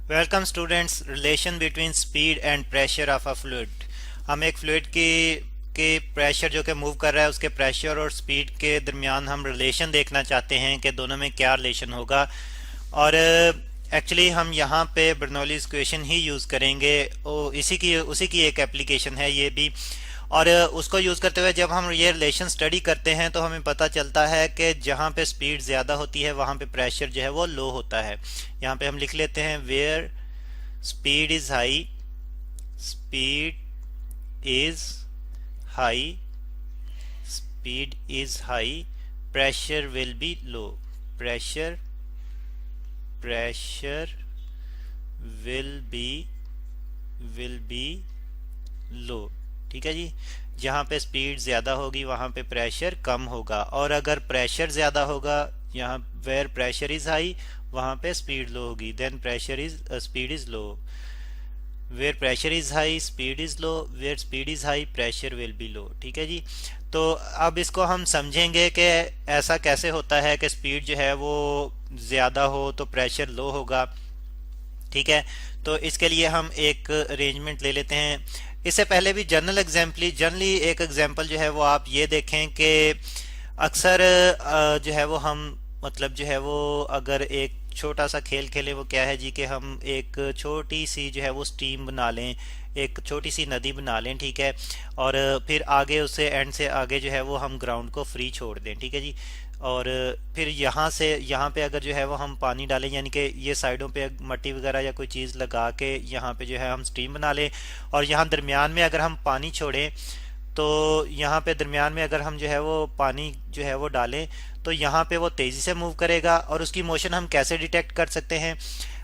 Welcome students. Relation between speed and pressure of a fluid. हम एक fluid की के प्रेशर जो कि मूव कर रहा है उसके प्रेशर और स्पीड के दरमियान हम रिलेशन देखना चाहते हैं कि दोनों में क्या रिलेशन होगा। और एक्चुअली हम यहाँ पे बर्नौलीज इक्वेशन ही यूज़ करेंगे। उसी की एक एप्लीकेशन है ये भी। और उसको यूज़ करते हुए जब हम ये रिलेशन स्टडी करते हैं तो हमें पता चलता है कि जहाँ पे स्पीड ज़्यादा होती है वहाँ पे प्रेशर जो है वो लो होता है। यहाँ पे हम लिख लेते हैं where speed is high, speed is high, speed is high, pressure will be low. Pressure pressure will be low. ठीक है जी। जहाँ पे स्पीड ज़्यादा होगी वहाँ पे प्रेशर कम होगा, और अगर प्रेशर ज़्यादा होगा यहाँ वेयर प्रेशर इज़ हाई वहाँ पे स्पीड लो होगी। Then speed is low. Where pressure is high speed is low, where speed is high pressure will be low. ठीक है जी। तो अब इसको हम समझेंगे कि ऐसा कैसे होता है कि स्पीड जो है वो ज़्यादा हो तो प्रेशर लो होगा। ठीक है। तो इसके लिए हम एक अरेंजमेंट ले लेते हैं। इससे पहले भी जनरली एक एग्जांपल जो है वो आप ये देखें कि अक्सर जो है वो हम मतलब जो है वो अगर एक छोटा सा खेल खेलें, वो क्या है जी कि हम एक छोटी सी जो है वो स्ट्रीम बना लें, एक छोटी सी नदी बना लें। ठीक है। और फिर आगे उससे एंड से आगे जो है वो हम ग्राउंड को फ्री छोड़ दें। ठीक है जी। और फिर यहाँ से यहाँ पे अगर जो है वो हम पानी डालें, यानी कि ये साइडों पे मट्टी वगैरह या कोई चीज़ लगा के यहाँ पे जो है हम स्ट्रीम बना लें, और यहाँ दरमियान में अगर हम पानी छोड़ें तो यहाँ पे दरमियान में अगर हम जो है वो पानी जो है वो डालें तो यहाँ पे वो तेज़ी से मूव करेगा। और उसकी मोशन हम कैसे डिटेक्ट कर सकते हैं?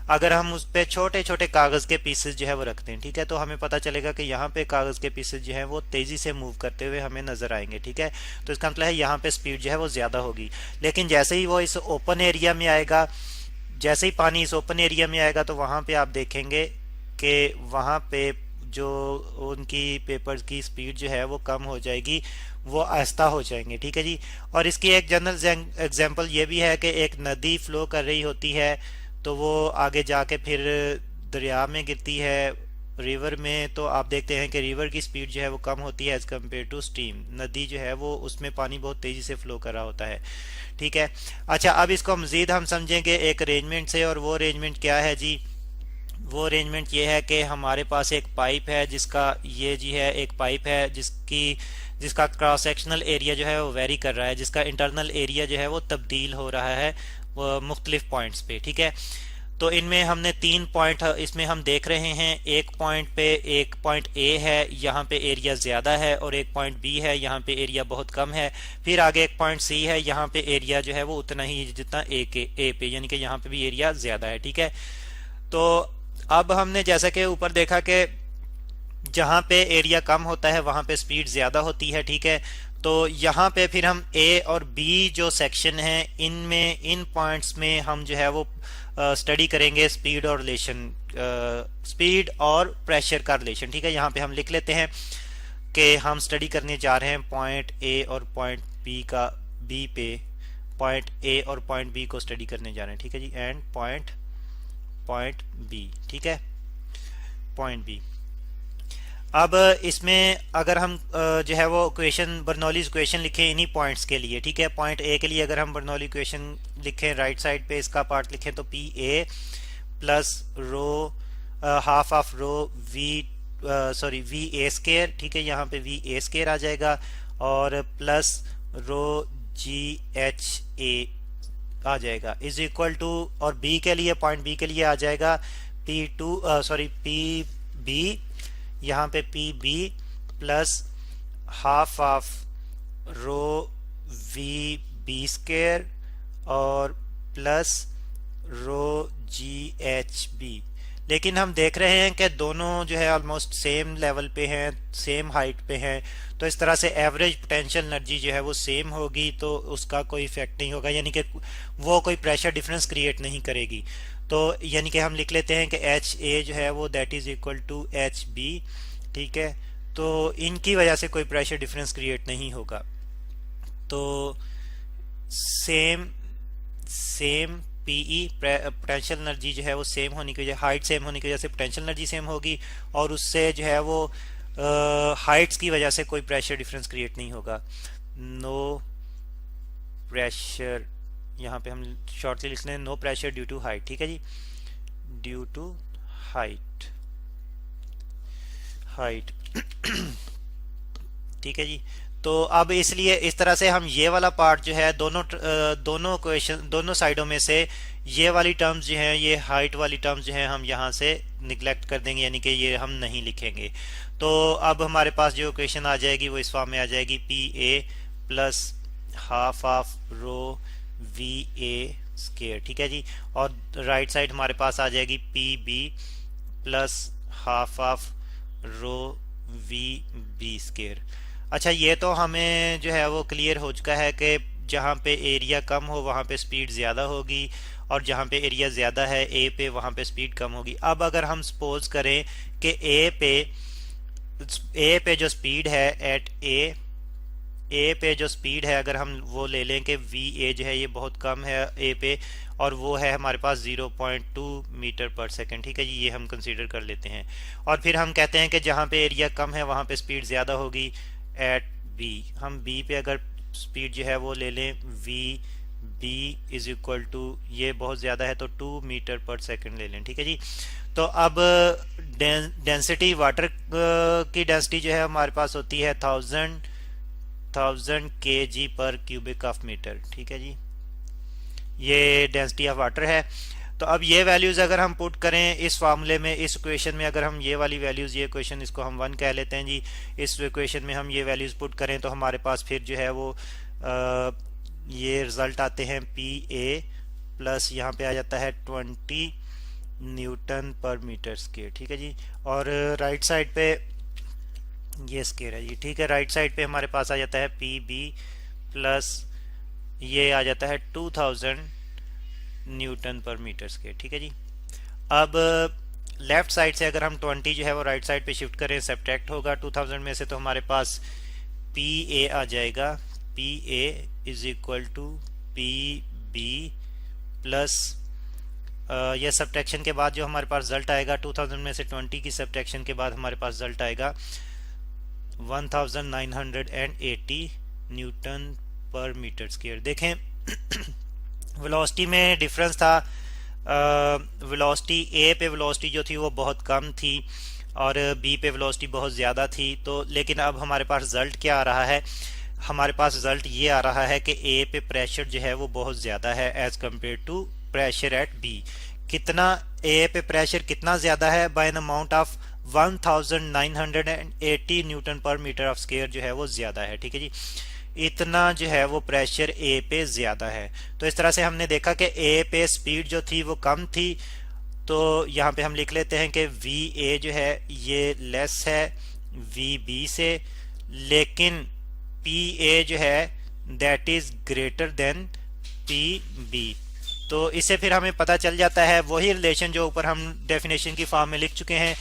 अगर हम उस पे छोटे छोटे कागज़ के पीसेस जो है वो रखते हैं, ठीक है, तो हमें पता चलेगा कि यहाँ पे कागज़ के पीसेस जो हैं वो तेज़ी से मूव करते हुए हमें नज़र आएंगे। ठीक है। तो इसका मतलब है यहाँ पे स्पीड जो है वो ज़्यादा होगी। लेकिन जैसे ही वो इस ओपन एरिया में आएगा, जैसे ही पानी इस ओपन एरिया में आएगा तो वहाँ पे आप देखेंगे कि वहाँ पे जो उनकी पेपर्स की स्पीड जो है वो कम हो जाएगी, वो आहिस्ता हो जाएंगे। ठीक है जी। और इसकी एक जनरल एग्जांपल ये भी है कि एक नदी फ्लो कर रही होती है तो वो आगे जाके फिर दरिया में गिरती है, रिवर में, तो आप देखते हैं कि रिवर की स्पीड जो है वो कम होती है एज कम्पेयर टू स्ट्रीम। नदी जो है वो उसमें पानी बहुत तेज़ी से फ्लो कर रहा होता है। ठीक है। अच्छा, अब इसको मज़ीद हम समझेंगे एक अरेंजमेंट से, और वो अरेंजमेंट क्या है जी? वो अरेंजमेंट ये है कि हमारे पास एक पाइप है जिसका ये जी है एक पाइप है जिसका क्रॉस सेक्शनल एरिया जो है वो वेरी कर रहा है, जिसका इंटरनल एरिया जो है वो तब्दील हो रहा है वो मुख्तलिफ पॉइंट्स पे। ठीक है। तो इनमें हमने 3 पॉइंट इसमें हम देख रहे हैं। एक पॉइंट पे एक पॉइंट ए है, यहाँ पे एरिया ज़्यादा है, और एक पॉइंट बी है, यहाँ पे एरिया बहुत कम है। फिर आगे एक पॉइंट सी है, यहाँ पे एरिया जो है वो उतना ही जितना ए पे, यानी कि यहाँ पे भी एरिया ज़्यादा है। ठीक है। तो अब हमने जैसा कि ऊपर देखा कि जहाँ पे एरिया कम होता है वहाँ पे स्पीड ज़्यादा होती है। ठीक है। तो यहाँ पे फिर हम ए और बी जो सेक्शन है इनमें इन पॉइंट्स में हम जो है वो स्टडी करेंगे स्पीड और प्रेशर का रिलेशन। ठीक है। यहाँ पे हम लिख लेते हैं कि हम स्टडी करने जा रहे हैं पॉइंट ए और पॉइंट बी का, बी पे पॉइंट ए और पॉइंट बी को स्टडी करने जा रहे हैं। ठीक है जी। And point point B. ठीक है। Point B. अब इसमें अगर हम जो है वो इक्वेशन बर्नौलीज इक्वेशन लिखें इन्हीं पॉइंट्स के लिए। ठीक है। पॉइंट ए के लिए अगर हम बर्नौली इक्वेशन लिखें, राइट साइड पे इसका पार्ट लिखें तो P A plus rho half of rho V V A square. ठीक है। यहाँ पे वी ए स्केयर आ जाएगा, और plus rho G H A आ जाएगा इज इक्वल टू, और बी के लिए पॉइंट बी के लिए आ जाएगा पी बी, यहाँ पे P B plus half of rho V B square और plus rho G H B. लेकिन हम देख रहे हैं कि दोनों जो है ऑलमोस्ट सेम लेवल पे हैं, सेम हाइट पे हैं, तो इस तरह से एवरेज पोटेंशियल एनर्जी जो है वो सेम होगी, तो उसका कोई इफेक्ट नहीं होगा, यानी कि वो कोई प्रेशर डिफरेंस क्रिएट नहीं करेगी। तो यानी कि हम लिख लेते हैं कि एच ए जो है वो that is equal to H B. ठीक है। तो इनकी वजह से कोई प्रेशर डिफरेंस क्रिएट नहीं होगा। तो same same PE potential energy जो है वो सेम होने की वजह, हाइट सेम होने की वजह से पोटेंशियल एनर्जी सेम होगी, और उससे जो है वो हाइट्स की वजह से कोई प्रेशर डिफरेंस क्रिएट नहीं होगा। नो प्रेशर, यहाँ पे हम शॉर्टली लिख लें no pressure due to height. ठीक है जी, ड्यू टू हाइट, हाइट ठीक है जी। तो अब इसलिए इस तरह से हम ये वाला पार्ट जो है दोनों क्वेश्चन, दोनों साइडों में से ये वाली टर्म्स जो हैं, ये हाइट वाली टर्म्स जो हैं, हम यहाँ से निगलेक्ट कर देंगे, यानी कि ये हम नहीं लिखेंगे। तो अब हमारे पास जो इक्वेशन आ जाएगी वो इस फॉर्म में आ जाएगी, P A plus half of rho V A square. ठीक है जी, और राइट साइड हमारे पास आ जाएगी P B plus half of rho V B square. अच्छा, ये तो हमें जो है वो क्लियर हो चुका है कि जहाँ पे एरिया कम हो वहाँ पे स्पीड ज़्यादा होगी, और जहाँ पे एरिया ज़्यादा है ए पे वहाँ पे स्पीड कम होगी। अब अगर हम सपोज करें कि ए पे जो स्पीड है एट ए पे जो स्पीड है अगर हम वो ले लें कि वी ए जो है ये बहुत कम है ए पे, और वो है हमारे पास 0.2 मीटर पर सेकंड। ठीक है जी, ये हम कंसीडर कर लेते हैं। और फिर हम कहते हैं कि जहाँ पे एरिया कम है वहाँ पे स्पीड ज़्यादा होगी एट बी। हम बी पे अगर स्पीड जो है वो ले लें V B is equal to, ये बहुत ज़्यादा है तो 2 मीटर पर सेकंड ले लें। ठीक है जी, तो अब डेंसिटी वाटर की डेंसिटी जो है हमारे पास होती है 1000 kg पर क्यूबिक ऑफ मीटर। ठीक है जी, ये डेंसिटी ऑफ वाटर है। तो अब ये वैल्यूज अगर हम पुट करें इस फार्मूले में, इस इक्वेशन में, अगर हम ये वाली वैल्यूज, ये इक्वेशन इसको हम 1 कह लेते हैं जी, इस इक्वेशन में हम ये वैल्यूज पुट करें तो हमारे पास फिर जो है वो ये रिजल्ट आते हैं पी ए प्लस यहाँ पे आ जाता है 20 न्यूटन पर मीटर स्क्वायर। ठीक है जी, और राइट साइड पे ये स्क्वायर है जी। ठीक है, राइट साइड पे हमारे पास आ जाता है पी बी प्लस ये आ जाता है 2000 न्यूटन पर मीटर स्क्वायर। ठीक है जी, अब लेफ्ट साइड से अगर हम 20 जो है वो राइट साइड पे शिफ्ट करें, सब्ट्रैक्ट होगा 2000 में से, तो हमारे पास पी ए आ जाएगा, P A is equal to P B plus यह सब्ट्रैक्शन के बाद जो हमारे पास रिजल्ट आएगा 2000 में से 20 की सब्ट्रैक्शन के बाद हमारे पास रिजल्ट आएगा 1980 न्यूटन पर मीटर स्क्वायर। देखें वेलोसिटी में डिफरेंस था, वेलोसिटी ए पे वेलोसिटी जो थी वो बहुत कम थी और बी पे वेलोसिटी बहुत ज़्यादा थी। तो लेकिन अब हमारे पास रिजल्ट क्या आ रहा है, हमारे पास रिजल्ट ये आ रहा है कि ए पे प्रेशर जो है वो बहुत ज़्यादा है as compare to pressure at B. कितना ए पे प्रेशर कितना ज़्यादा है, by an amount of 1980 newton per metre of square जो है वो ज़्यादा है। ठीक है जी, इतना जो है वो प्रेशर ए पे ज़्यादा है। तो इस तरह से हमने देखा कि ए पे स्पीड जो थी वो कम थी, तो यहाँ पे हम लिख लेते हैं कि वी ए जो है ये लेस है वी बी से, लेकिन पी ए जो है that is greater than P B. तो इससे फिर हमें पता चल जाता है वही रिलेशन जो ऊपर हम डेफिनेशन की फॉर्म में लिख चुके हैं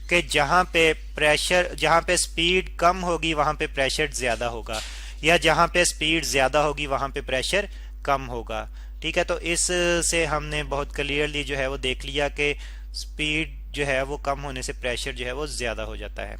कि जहाँ पे प्रेशर, जहाँ पे स्पीड कम होगी वहाँ पे प्रेशर ज़्यादा होगा, या जहाँ पे स्पीड ज़्यादा होगी वहाँ पे प्रेशर कम होगा। ठीक है, तो इस से हमने बहुत क्लियरली जो है वो देख लिया कि स्पीड जो है वो कम होने से प्रेशर जो है वो ज़्यादा हो जाता है।